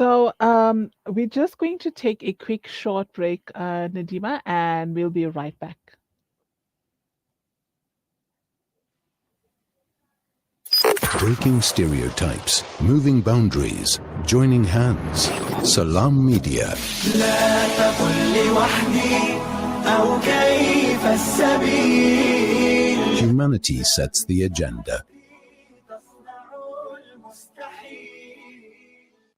We're just going to take a quick short break, Naeema, and we'll be right back. Breaking stereotypes, moving boundaries, joining hands. Salam Media. Humanity sets the agenda.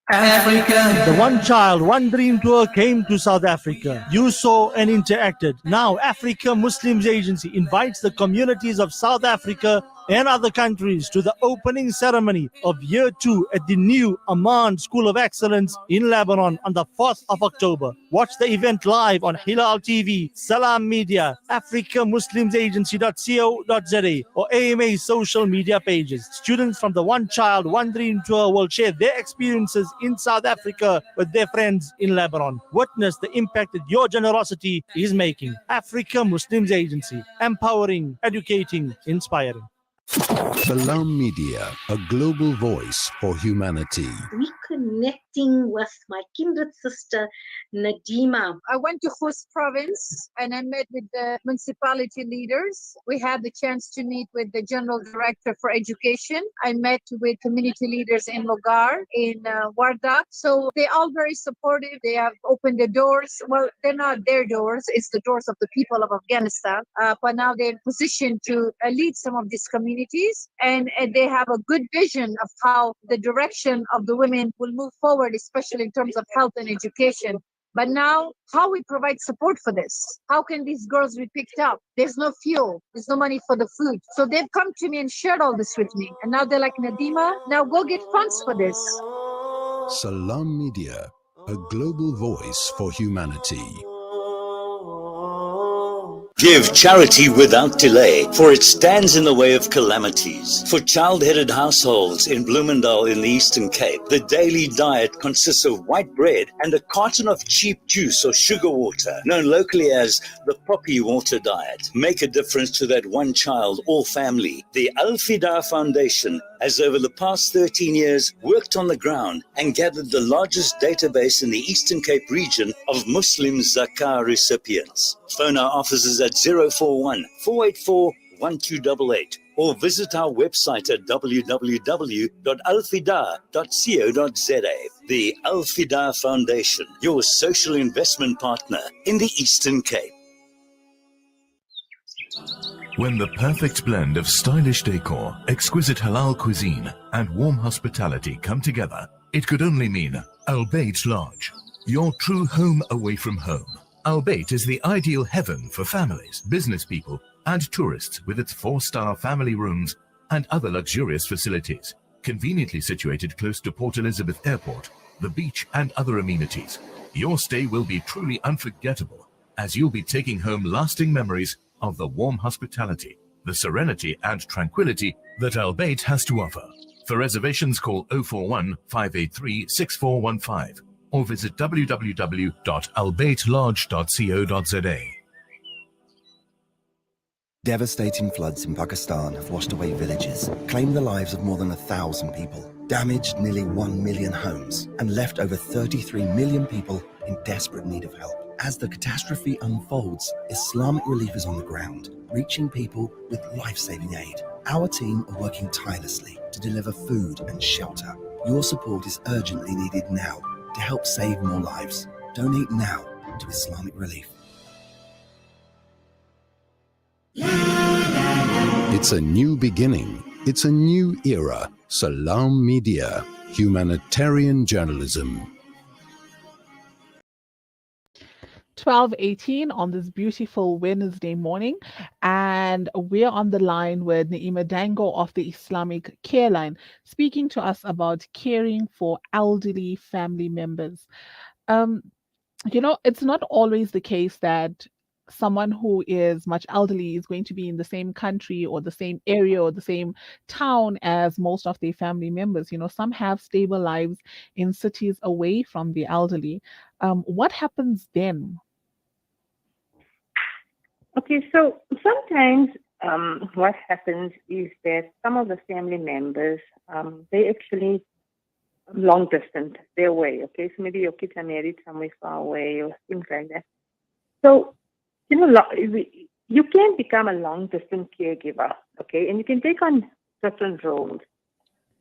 Africa. The One Child, One Dream Tour came to South Africa. You saw and interacted. Now, Africa Muslims Agency invites the communities of South Africa and other countries to the opening ceremony of Year 2 at the new Amman School of Excellence in Lebanon on the 4th of October. Watch the event live on Hilal TV, Salam Media, africamuslimsagency.co.za or AMA social media pages. Students from the One Child, One Dream Tour will share their experiences in South Africa with their friends in Lebanon. Witness the impact that your generosity is making. Africa Muslims Agency, empowering, educating, inspiring. Salam Media, a global voice for humanity. Reconnecting with my kindred sister, Naeema. I went to Khus province and I met with the municipality leaders. We had the chance to meet with the general director for education. I met with community leaders in Logar, in Wardak. So they're all very supportive. They have opened the doors. Well, they're not their doors. It's the doors of the people of Afghanistan. But now they're in position to lead some of these communities. And they have a good vision of how the direction of the women will move forward, especially in terms of health and education. But now, how we provide support for this? How can these girls be picked up? There's no fuel. There's no money for the food. So they've come to me and shared all this with me. And now they're like, Naeema, now go get funds for this. Salam Media, a global voice for humanity. Give charity without delay, for it stands in the way of calamities. For child-headed households in Bloemendal in the Eastern Cape, the daily diet consists of white bread and a carton of cheap juice or sugar water, known locally as the poppy water diet. Make a difference to that one child or family. The Al-Fida Foundation has over the past 13 years worked on the ground and gathered the largest database in the Eastern Cape region of Muslim Zakah recipients. Phone our offices at 041 484 1288 or visit our website at www.alfida.co.za. The Al-Fida Foundation, your social investment partner in the Eastern Cape. When the perfect blend of stylish decor, exquisite halal cuisine, and warm hospitality come together, it could only mean Al Bayt Lodge, your true home away from home. Al Bayt is the ideal heaven for families, business people, and tourists with its 4-star family rooms and other luxurious facilities, conveniently situated close to Port Elizabeth Airport, the beach, and other amenities. Your stay will be truly unforgettable, as you'll be taking home lasting memories of the warm hospitality, the serenity and tranquility that Al Bayt has to offer. For reservations, call 041 583 6415 or visit www.albaytlodge.co.za. Devastating floods in Pakistan have washed away villages, claimed the lives of more than 1,000 people, damaged nearly 1 million homes, and left over 33 million people in desperate need of help. As the catastrophe unfolds, Islamic Relief is on the ground, reaching people with life-saving aid. Our team are working tirelessly to deliver food and shelter. Your support is urgently needed now to help save more lives. Donate now to Islamic Relief. It's a new beginning. It's a new era. Salam Media, humanitarian journalism. 12:18 on this beautiful Wednesday morning, and we're on the line with Naeema Dangor of the Islamic Care Line, speaking to us about caring for elderly family members. It's not always the case that someone who is much elderly is going to be in the same country or the same area or the same town as most of their family members. Some have stable lives in cities away from the elderly. What happens then? Okay, so sometimes what happens is that some of the family members, they actually long distance, their way. Okay, so maybe your kids are married somewhere far away or things like that. So, you can become a long distance caregiver, okay, and you can take on different roles.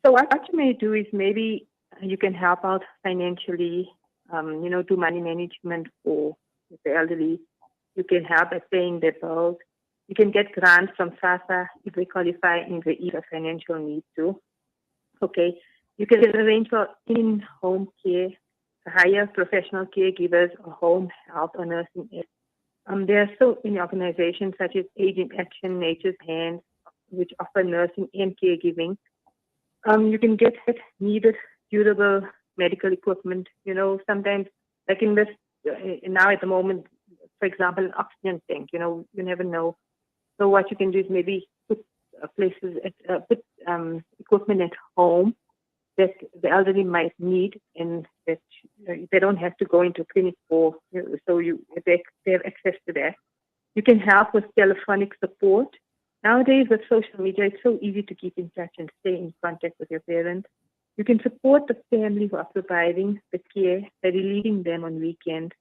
So what you may do is maybe you can help out financially, do money management for the elderly. You can help at paying their bills. You can get grants from SASA if they qualify in the ease of financial need too. Okay, you can arrange for in-home care, hire professional caregivers or home health or nursing aid. There are so many organizations such as Age in Action, Nature's Hands, which offer nursing and caregiving. You can get needed, durable medical equipment. Sometimes, like in this, now at the moment, for example, an oxygen tank, you never know. So what you can do is maybe put equipment at home that the elderly might need, and that they don't have to go into a clinic for, so they have access to that. You can help with telephonic support. Nowadays with social media, it's so easy to keep in touch and stay in contact with your parents. You can support the family who are providing the care by relieving them on weekends,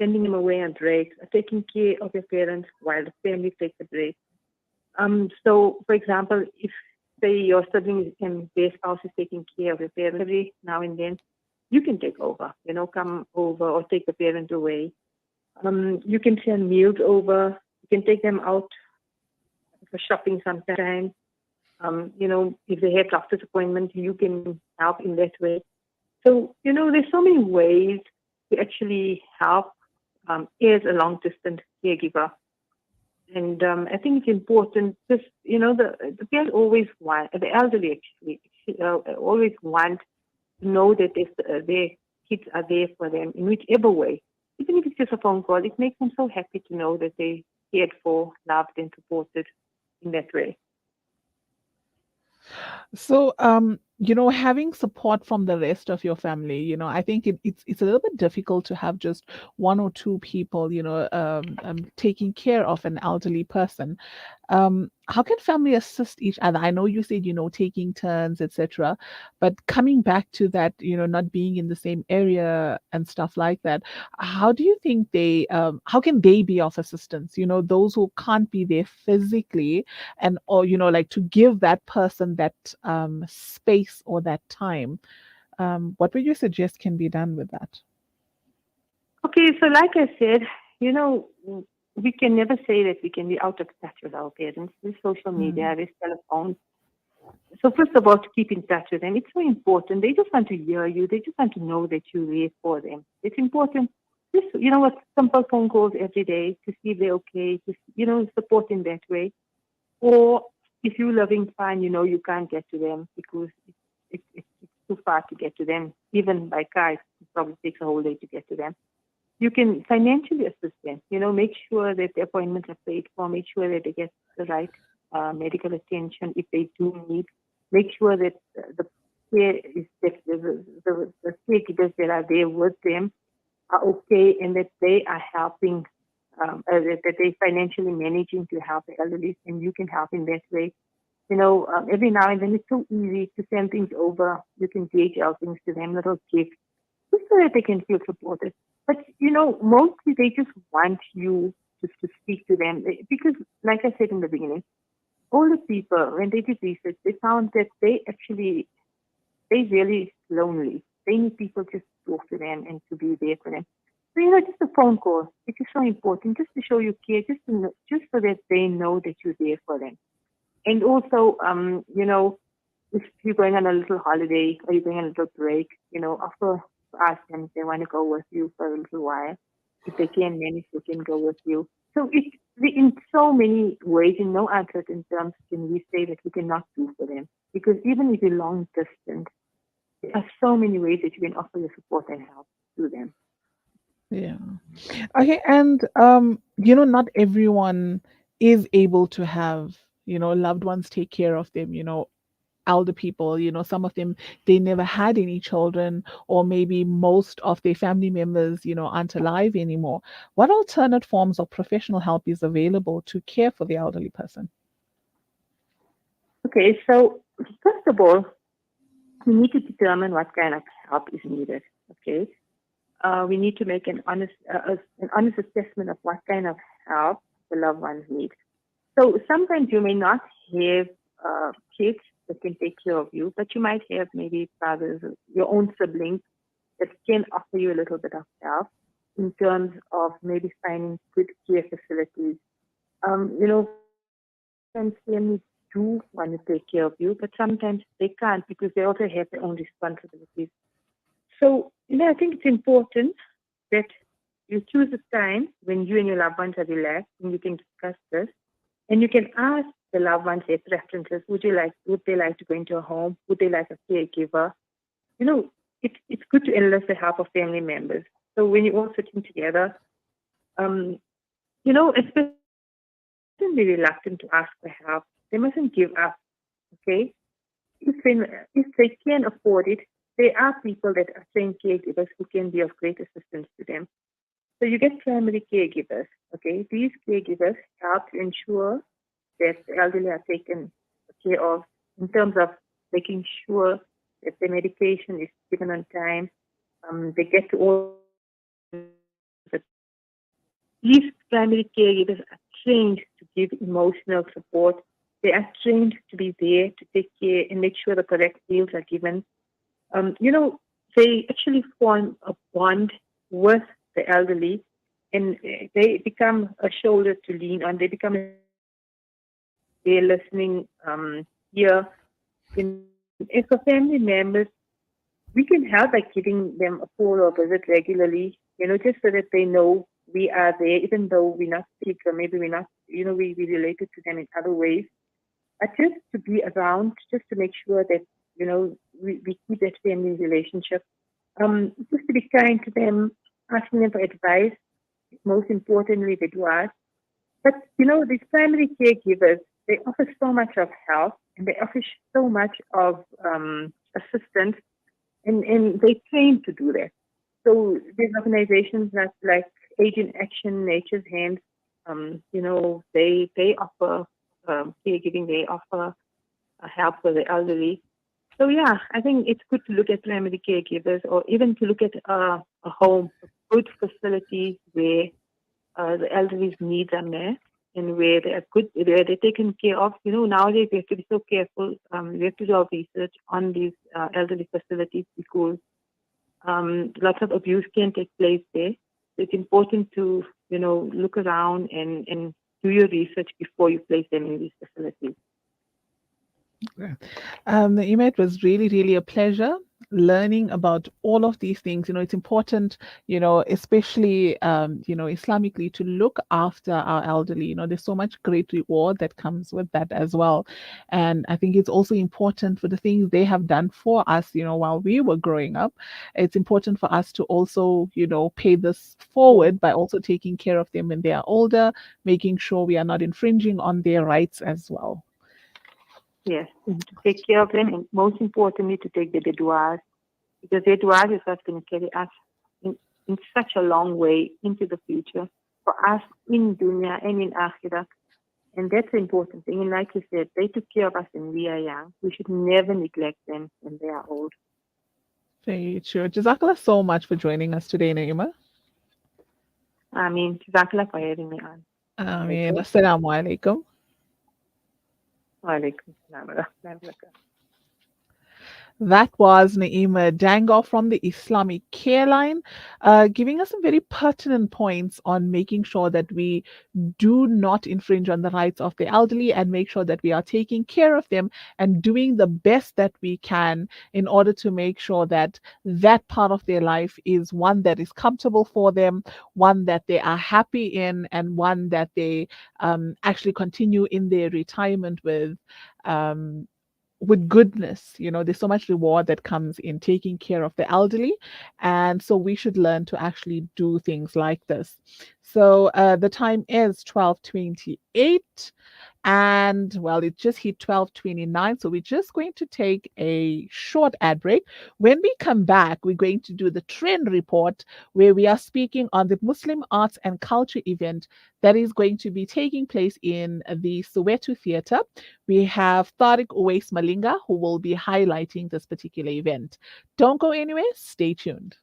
sending them away on breaks, or taking care of your parents while the family takes a break. So, for example, if say your sibling and their spouse is taking care of your parents every now and then, you can take over, come over or take the parent away. You can send meals over. You can take them out for shopping sometimes. If they have doctor's appointments, you can help in that way. So, there's so many ways to actually help as a long-distance caregiver. And I think it's important, just, the parents always want, the elderly actually, always want to know that their kids are there for them in whichever way. Even if it's just a phone call, it makes them so happy to know that they cared for, loved, and supported in that way. So, having support from the rest of your family, I think it's a little bit difficult to have just one or two people, taking care of an elderly person. How can family assist each other? I know you said, taking turns, etc. But coming back to that, not being in the same area and stuff like that, how do you think how can they be of assistance? Those who can't be there physically, and or like to give that person that space or that time. What would you suggest can be done with that? Okay, so like I said, we can never say that we can be out of touch with our parents. There's social media, there's telephone. So first of all, to keep in touch with them, it's so important. They just want to hear you. They just want to know that you're there for them. It's important. Just, simple phone calls every day to see if they're okay, to, support in that way. Or if you're living fine, you can't get to them because it's too far to get to them. Even by car, it probably takes a whole day to get to them. You can financially assist them, make sure that the appointments are paid for, make sure that they get the right medical attention if they do need, make sure that the care is that the caregivers that are there with them are okay and that they are helping, that they're financially managing to help the elderly, and you can help in that way. Every now and then it's so easy to send things over. You can DHL things to them, little gifts, just so that they can feel supported. But, mostly they just want you just to speak to them because, like I said in the beginning, older people, when they did research, they found that they're really lonely. They need people just to talk to them and to be there for them. So, just a phone call, which is so important, just to show you care, just so that they know that you're there for them. And also, if you're going on a little holiday or you're going on a little break, offer to ask them if they want to go with you for a little while. If they can manage, they can go with you. So in so many ways, in no uncertain terms, can we say that we cannot do for them. Because even if you're long distance, there are so many ways that you can offer your support and help to them. Yeah. Okay. And, not everyone is able to have, loved ones take care of them, elder people, some of them, they never had any children, or maybe most of their family members, aren't alive anymore. What alternate forms of professional help is available to care for the elderly person? Okay, so first of all, we need to determine what kind of help is needed. Okay, we need to make an honest assessment of what kind of help the loved ones need. So sometimes you may not have kids that can take care of you, but you might have maybe brothers, your own siblings that can offer you a little bit of help in terms of maybe finding good care facilities. Sometimes families do want to take care of you, but sometimes they can't because they also have their own responsibilities. So, I think it's important that you choose a time when you and your loved ones are relaxed and you can discuss this. And you can ask the loved ones their preferences. Would they like to go into a home? Would they like a caregiver? It's good to enlist the help of family members. So when you're all sitting together, especially be reluctant to ask for help. They mustn't give up. Okay, if they can afford it, there are people that are trained caregivers who can be of great assistance to them. So you get primary caregivers. Okay, these caregivers help to ensure that the elderly are taken care of in terms of making sure that the medication is given on time. They get to all. These primary caregivers are trained to give emotional support. They are trained to be there to take care and make sure the correct meals are given. They actually form a bond with the elderly, and they become a shoulder to lean on. They become their listening ear. And for family members, we can help by giving them a call or visit regularly, just so that they know we are there, even though we're not sick or maybe we're not, we related to them in other ways. But just to be around, just to make sure that, we keep that family relationship. Just to be kind to them, asking them for advice, most importantly, they do ask. But, these primary caregivers, they offer so much of help and they offer so much of assistance, and they train to do that. So there's organizations like Age in Action, Nature's Hands, they offer caregiving, they offer help for the elderly. So yeah, I think it's good to look at primary caregivers, or even to look at a home, a good facility where the elderly's needs are met and where they are good, where they're taken care of. Nowadays we have to be so careful. We have to do our research on these elderly facilities because lots of abuse can take place there. So it's important to, look around and do your research before you place them in these facilities. Naeema, it was really, really a pleasure learning about all of these things. It's important, especially, Islamically, to look after our elderly. There's so much great reward that comes with that as well. And I think it's also important for the things they have done for us, while we were growing up. It's important for us to also, pay this forward by also taking care of them when they are older, making sure we are not infringing on their rights as well. Yes, and to take care of them, and most importantly, to take the du'as, because the du'as is what's going to carry us in such a long way into the future for us in dunya and in akhirah. And that's the important thing. And like you said, they took care of us when we are young. We should never neglect them when they are old. Very true. Jazakallah so much for joining us today, Naeema. Jazakallah for having me on. Assalamu alaikum. Walaikum salam wa rahmatullahi wa barakatuh. That was Naeema Dangor from the Islamic Care Line, giving us some very pertinent points on making sure that we do not infringe on the rights of the elderly and make sure that we are taking care of them and doing the best that we can in order to make sure that that part of their life is one that is comfortable for them, one that they are happy in, and one that they actually continue in their retirement with goodness. There's so much reward that comes in taking care of the elderly, and so we should learn to actually do things like this. So the time is 12:28. And well, it just hit 12:29. So we're just going to take a short ad break. When we come back, we're going to do the trend report where we are speaking on the Muslim arts and culture event that is going to be taking place in the Soweto Theatre. We have Tariq Uwais Malinga who will be highlighting this particular event. Don't go anywhere, stay tuned.